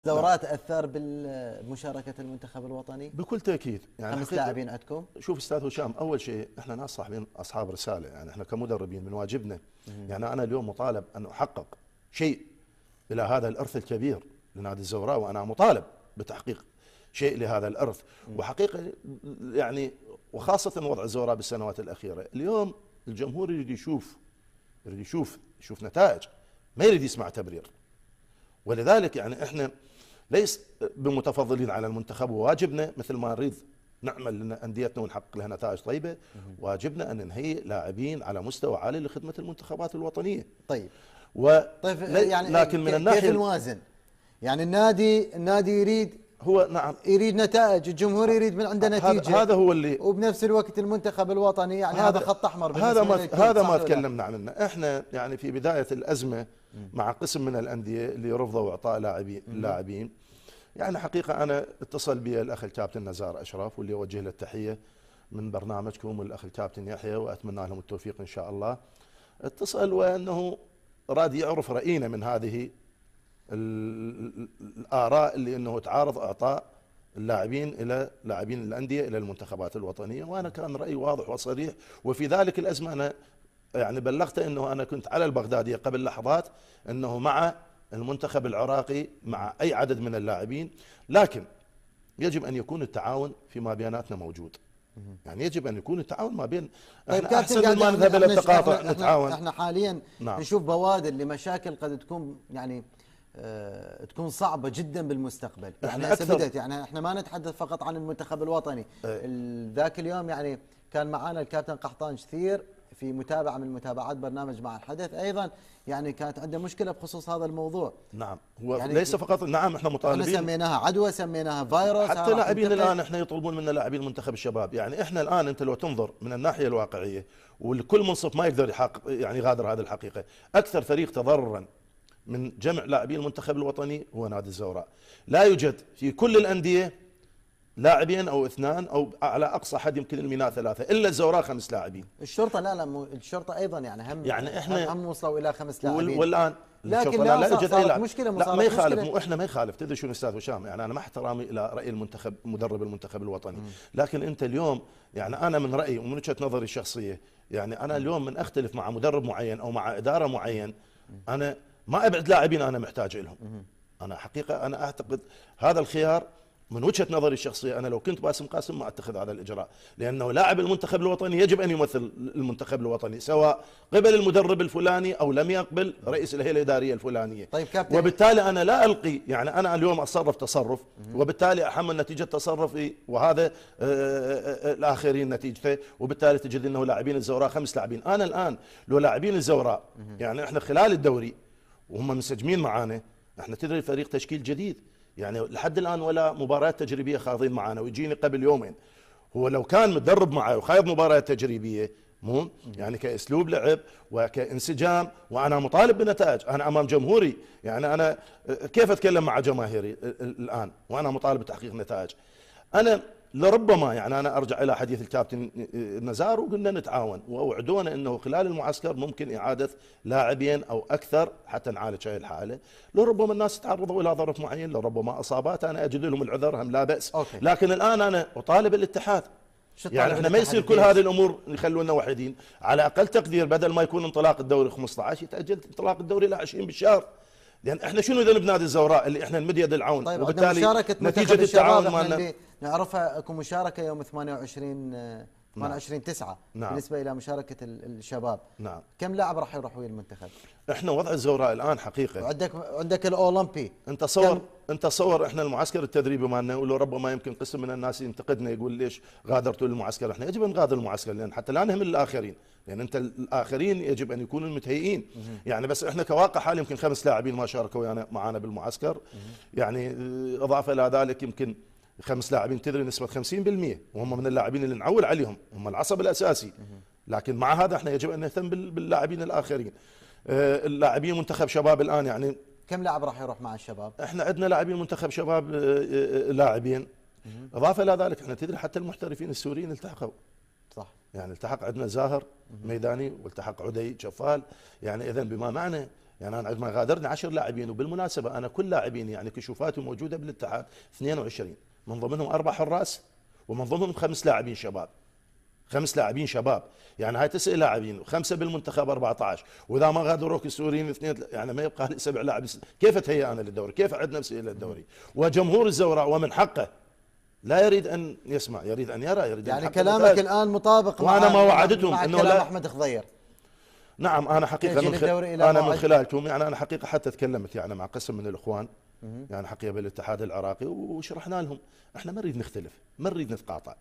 دورات اثر بمشاركه المنتخب الوطني؟ بكل تاكيد. يعني 5 لاعبين عندكم؟ شوف استاذ هشام، اول شيء احنا ناس صاحبين اصحاب رساله، يعني احنا كمدربين من واجبنا يعني انا اليوم مطالب ان احقق شيء الى هذا الارث الكبير لنادي الزوراء، وانا مطالب بتحقيق شيء لهذا الارث. وحقيقه يعني وخاصه وضع الزوراء بالسنوات الاخيره، اليوم الجمهور يريد يشوف نتائج، ما يريد يسمع تبرير. ولذلك يعني احنا ليس بمتفضلين على المنتخب، وواجبنا مثل ما نريد نعمل لانديتنا ونحقق لها نتائج طيبه، واجبنا ان نهيئ لاعبين على مستوى عالي لخدمه المنتخبات الوطنيه. طيب طيب يعني لكن من الناحيه كيف نوازن؟ يعني النادي يريد، هو نعم يريد نتائج، الجمهور يريد من عنده نتيجه، هذا هو اللي، وبنفس الوقت المنتخب الوطني يعني هذا خط احمر هذا ما تكلمنا عنه. احنا يعني في بدايه الازمه مع قسم من الانديه اللي رفضوا اعطاء اللاعبين، يعني حقيقه انا اتصل بي الاخ الكابتن نزار اشرف، واللي اوجه له التحيه من برنامجكم، والاخ الكابتن يحيى، واتمنى لهم التوفيق ان شاء الله. اتصل وانه راد يعرف راينا من هذه الآراء اللي أنه تعارض إعطاء اللاعبين إلى لاعبين الأندية إلى المنتخبات الوطنية، وأنا كان رأيي واضح وصريح. وفي ذلك الأزمة أنا يعني بلغته أنه أنا كنت على البغدادية قبل لحظات أنه مع المنتخب العراقي مع أي عدد من اللاعبين، لكن يجب أن يكون التعاون فيما بيناتنا موجود. يعني يجب أن يكون التعاون ما بين، طيب احنا أحسن ما نذهب إلى التقاطع نتعاون. احنا حاليا نشوف بوادر لمشاكل قد تكون يعني تكون صعبة جدا بالمستقبل. يعني بدت يعني احنا ما نتحدث فقط عن المنتخب الوطني. ذاك اليوم يعني كان معنا الكابتن قحطان كثير في متابعة من متابعات برنامج مع الحدث، ايضا يعني كانت عنده مشكلة بخصوص هذا الموضوع. نعم، هو يعني ليس فقط، نعم احنا مطالبين، احنا سميناها عدوى، سميناها فيروس، حتى لاعبين الان احنا يطلبون منا لاعبين منتخب الشباب. يعني احنا الان انت لو تنظر من الناحية الواقعية، والكل منصف ما يقدر يحقق يعني يغادر هذه الحقيقة، اكثر فريق تضررا من جمع لاعبين المنتخب الوطني هو نادي الزوراء. لا يوجد في كل الأندية لاعبين أو اثنان، أو على أقصى حد يمكن الميناء 3، إلا الزوراء 5 لاعبين. الشرطة لا الشرطة أيضا يعني إحنا هم وصلوا إلى 5 لاعبين، والآن لكن لا يوجد أي لاعب. مشكلة لا ما يخالف، احنا ما يخالف. تدري شو أستاذ هشام، يعني أنا مع احترامي إلى رأي المنتخب مدرب المنتخب الوطني، لكن أنت اليوم يعني أنا من رأيي ومن وجهة نظري الشخصية، يعني أنا اليوم من أختلف مع مدرب معين أو مع إدارة معين، أنا ما ابعد لاعبين انا محتاج لهم. انا حقيقه انا اعتقد هذا الخيار من وجهه نظري الشخصيه، انا لو كنت باسم قاسم ما اتخذ هذا الاجراء، لانه لاعب المنتخب الوطني يجب ان يمثل المنتخب الوطني، سواء قبل المدرب الفلاني او لم يقبل رئيس الهيئه الاداريه الفلانيه. طيب كابتن، وبالتالي انا لا القي، يعني انا اليوم اتصرف تصرف وبالتالي احمل نتيجه تصرفي، وهذا الاخرين نتيجته، وبالتالي تجد انه لاعبين الزوراء 5 لاعبين. انا الان لو لاعبين الزوراء يعني احنا خلال الدوري وهم منسجمين معانا، احنا تدري الفريق تشكيل جديد، يعني لحد الان ولا مباريات تجريبيه خاضين معانا، ويجيني قبل يومين. هو لو كان متدرب معي وخايض مباريات تجريبيه مو يعني كاسلوب لعب وكانسجام، وانا مطالب بنتائج، انا امام جمهوري، يعني انا كيف اتكلم مع جماهيري الان وانا مطالب بتحقيق نتائج؟ انا لربما يعني انا ارجع الى حديث الكابتن نزار، وقلنا نتعاون، واوعدونا انه خلال المعسكر ممكن اعاده لاعبين او اكثر حتى نعالج هذه الحاله. لربما الناس تعرضوا الى ظرف معين، لربما اصابات، انا اجد لهم العذر، هم لا باس. لكن الان انا اطالب الاتحاد، يعني احنا ما يصير كل هذه الامور يخلونا وحيدين. على اقل تقدير بدل ما يكون انطلاق الدوري 15 يتاجل انطلاق الدوري الى 20 بالشهر، لان احنا شنو ذنب نادي الزوراء اللي احنا نمد يد العون؟ طيب وبالتالي نتيجه التعاون مالنا نعرفها اكو مشاركه يوم 28/9 نعم. بالنسبه الى مشاركه الشباب. نعم. كم لاعب راح يروح ويا المنتخب؟ احنا وضع الزوراء الان حقيقه، عندك الاولمبي، انت صور احنا المعسكر التدريبي مالنا، ولو ربما يمكن قسم من الناس ينتقدنا يقول ليش غادرتوا المعسكر، احنا يجب ان نغادر المعسكر لان حتى لا نهمل الاخرين، لان انت الاخرين يجب ان يكونوا متهيئين. يعني بس احنا كواقع حال يمكن 5 لاعبين ما شاركوا معنا بالمعسكر، يعني اضافه الى ذلك يمكن 5 لاعبين تدري نسبه 50%، وهم من اللاعبين اللي نعول عليهم، هم العصب الاساسي. لكن مع هذا احنا يجب ان نهتم باللاعبين الاخرين. اللاعبين منتخب شباب الان يعني كم لاعب راح يروح مع الشباب؟ احنا عندنا لاعبين منتخب شباب لاعبين. اضافه الى ذلك احنا تدري حتى المحترفين السوريين التحقوا. صح. يعني التحق عندنا زاهر ميداني، والتحق عدي جفال، يعني اذا بما معنى يعني انا عندما غادرني 10 لاعبين، وبالمناسبه انا كل لاعبين يعني كشوفاتي موجوده بالاتحاد 22، من ضمنهم 4 حراس ومن ضمنهم 5 لاعبين شباب. 5 لاعبين شباب، يعني هاي 9 لاعبين و5 بالمنتخب 14، واذا ما غادروك السوريين 2 يعني ما يبقى لي 7 لاعبين. كيف اتهيأ انا للدوري؟ كيف اعد نفسي الى الدوري؟ وجمهور الزوراء ومن حقه لا يريد ان يسمع، يريد ان يرى، يريد يعني كلامك الان مطابق وانا ما وعدتهم مع انه كلام لا. احمد خضير. نعم انا حقيقه من خلالكم يعني انا حقيقه حتى تكلمت يعني مع قسم من الاخوان يعني حقيقه بالاتحاد العراقي، وشرحنا لهم احنا ما نريد نختلف، ما نريد نتقاطع،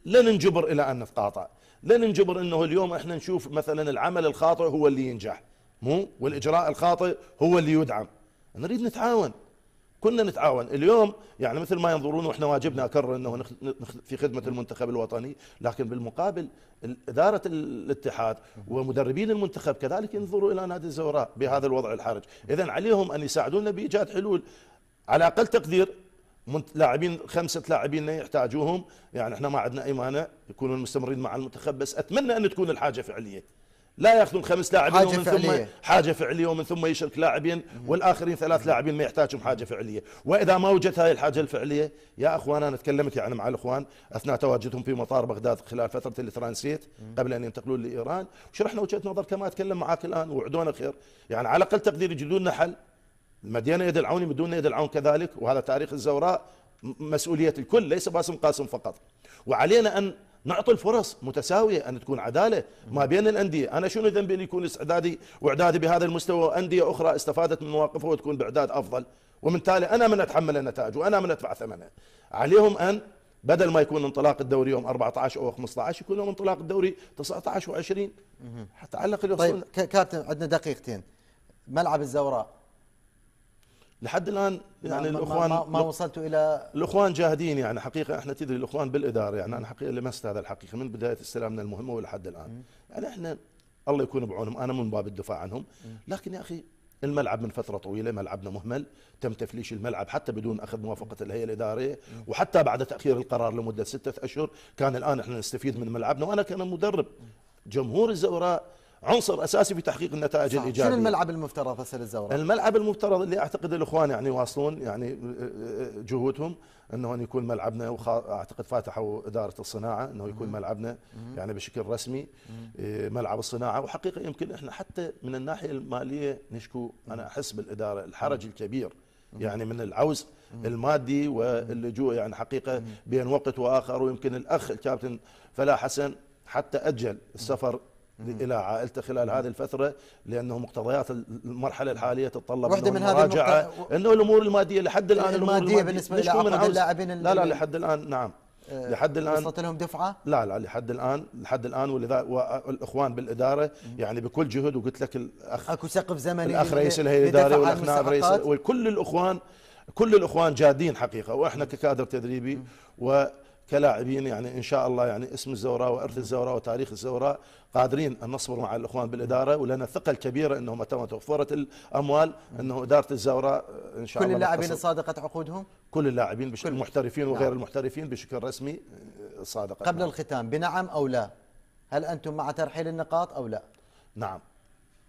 لن ننجبر الى ان نتقاطع، لن ننجبر انه اليوم احنا نشوف مثلا العمل الخاطئ هو اللي ينجح، مو والاجراء الخاطئ هو اللي يدعم. نريد نتعاون، كنا نتعاون. اليوم يعني مثل ما ينظرون، واحنا واجبنا اكرر انه في خدمه المنتخب الوطني، لكن بالمقابل اداره الاتحاد ومدربين المنتخب كذلك ينظروا الى نادي الزوراء بهذا الوضع الحرج، اذا عليهم ان يساعدونا بايجاد حلول. على اقل تقدير لاعبين 5 لاعبين يحتاجوهم، يعني احنا ما عندنا اي مانع يكونوا مستمرين مع المنتخب، بس اتمنى ان تكون الحاجه فعليه، لا ياخذون 5 لاعبين ومن ثم حاجه فعليه ومن ثم يشرك لاعبين والاخرين 3 لاعبين ما يحتاجهم حاجه فعليه. واذا ما وجدت هاي الحاجه الفعليه يا اخوان، انا تكلمت يعني مع الاخوان اثناء تواجدهم في مطار بغداد خلال فتره الترانسيت قبل ان ينتقلون لايران، وشرحنا وجهه نظر كما اتكلم معاك الان، وعدونا خير، يعني على اقل تقدير يجدون لنا حل. مدينه يد العون يمدون يد العون كذلك، وهذا تاريخ الزوراء مسؤوليه الكل ليس باسم قاسم فقط، وعلينا ان نعطي الفرص متساويه، ان تكون عداله ما بين الانديه. انا شنو ذنبي ان يكون استعدادي واعدادي بهذا المستوى وانديه اخرى استفادت من مواقفه وتكون باعداد افضل، ومن تالي انا من اتحمل النتائج وانا من ادفع ثمنها. عليهم ان بدل ما يكون انطلاق الدوري يوم 14 او 15 يكون يوم انطلاق الدوري 19 و20 حتى على الاقل يوصلون. طيب كابتن عندنا دقيقتين، ملعب الزوراء لحد الان يعني الاخوان ما وصلتوا الى الاخوان جاهدين، يعني حقيقه احنا تدري الاخوان بالاداره، يعني انا حقيقه لمست هذا الحقيقه من بدايه استلامنا المهمه ولحد الان، يعني احنا الله يكون بعونهم، انا من باب الدفاع عنهم، لكن يا اخي الملعب من فتره طويله ملعبنا مهمل، تم تفليش الملعب حتى بدون اخذ موافقه الهيئه الاداريه، وحتى بعد تاخير القرار لمده 6 اشهر كان الان احنا نستفيد من ملعبنا، وانا كمدرب جمهور الزوراء عنصر اساسي في تحقيق النتائج الايجابيه. شنو الملعب المفترض هسه للزوراء؟ الملعب المفترض اللي اعتقد الاخوان يعني يواصلون يعني جهودهم انه أن يكون ملعبنا، واعتقد فاتحوا اداره الصناعه انه يكون ملعبنا يعني بشكل رسمي ملعب الصناعه، وحقيقه يمكن احنا حتى من الناحيه الماليه نشكو، انا احس بالاداره الحرج الكبير يعني من العوز المادي واللجوء، يعني حقيقه بين وقت واخر، ويمكن الاخ الكابتن فلاح حسن حتى اجل السفر الى عائلته خلال هذه الفتره، لانه مقتضيات المرحله الحاليه تتطلب واحده من هذه انه الامور الماديه لحد الان الماديه بالنسبه لعقد اللاعبين لا لحد الان نعم لحد الان وصلت لهم دفعه؟ لا لحد الان ولذا والاخوان بالاداره يعني بكل جهد، وقلت لك الاخ اكو سقف زمني الاخ رئيس الهيئه الاداريه والاخ نائب رئيس، وكل الاخوان جادين حقيقه، واحنا ككادر تدريبي وكلاعبين يعني ان شاء الله يعني اسم الزوراء وارث الزوراء وتاريخ الزوراء قادرين ان نصبر مع الاخوان بالاداره، ولنا ثقه الكبيره انه متى توفرت الاموال انه اداره الزوراء ان شاء الله. كل اللاعبين صادقه عقودهم؟ كل اللاعبين المحترفين وغير المحترفين بشكل رسمي صادقه. قبل الختام بنعم او لا، هل انتم مع ترحيل النقاط او لا؟ نعم،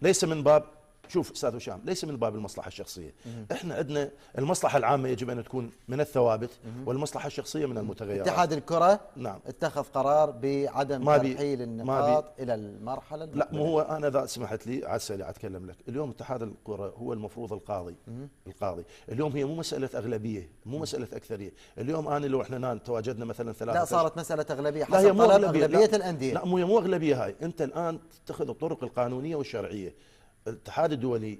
ليس من باب، شوف استاذ هشام، ليس من باب المصلحه الشخصيه، احنا عندنا المصلحه العامه يجب ان تكون من الثوابت، والمصلحه الشخصيه من المتغيرات. اتحاد الكره نعم اتخذ قرار بعدم ترحيل النقاط الى المرحله لا، مو هو انا اذا سمحت لي عسى اتكلم لك، اليوم اتحاد الكره هو المفروض القاضي. اليوم هي مو مساله اغلبيه، مو مساله اكثريه، اليوم انا لو احنا تواجدنا مثلا 3 لا صارت مساله اغلبيه حسب طلب اغلبيه الانديه. لا مو اغلبيه، هاي انت الان تتخذ الطرق القانونيه والشرعيه. الاتحاد الدولي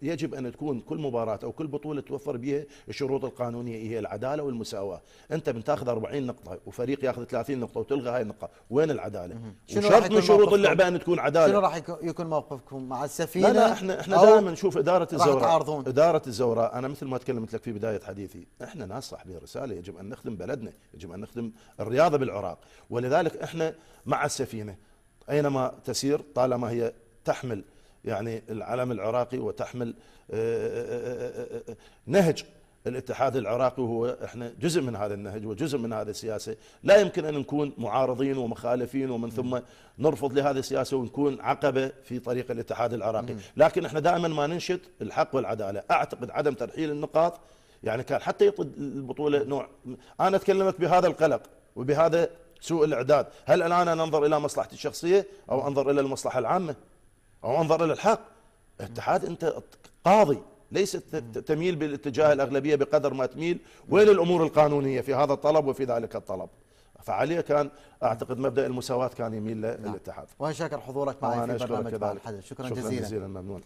يجب ان تكون كل مباراه او كل بطوله توفر بها الشروط القانونيه، هي العداله والمساواه. انت بتاخذ 40 نقطه وفريق ياخذ 30 نقطه وتلغى هاي النقطه، وين العداله؟ وشرط من شروط اللعبه ان تكون عداله. شنو راح يكون موقفكم مع السفينه؟ لا احنا دائما نشوف اداره الزوراء، اداره الزوراء انا مثل ما تكلمت لك في بدايه حديثي، احنا ناس صاحبين رساله، يجب ان نخدم بلدنا، يجب ان نخدم الرياضه بالعراق، ولذلك احنا مع السفينه اينما تسير طالما هي تحمل يعني العلم العراقي وتحمل نهج الاتحاد العراقي، وهو احنا جزء من هذا النهج وجزء من هذه السياسه، لا يمكن ان نكون معارضين ومخالفين ومن ثم نرفض لهذه السياسه ونكون عقبه في طريق الاتحاد العراقي، لكن احنا دائما ما ننشد الحق والعداله. اعتقد عدم ترحيل النقاط يعني كان حتى يطد البطوله نوع. انا اتكلمك بهذا القلق وبهذا سوء الاعداد، هل الان انا انظر الى مصلحتي الشخصيه او انظر الى المصلحه العامه او انظر الى الحق؟ الاتحاد انت قاضي، ليس تميل بالاتجاه الاغلبيه بقدر ما تميل وين الامور القانونيه في هذا الطلب وفي ذلك الطلب. فعليه كان اعتقد مبدا المساواه كان يميل للاتحاد. وانا شاكر حضورك معي في برنامج بعد الحدث. شكرا جزيلا. ممنون.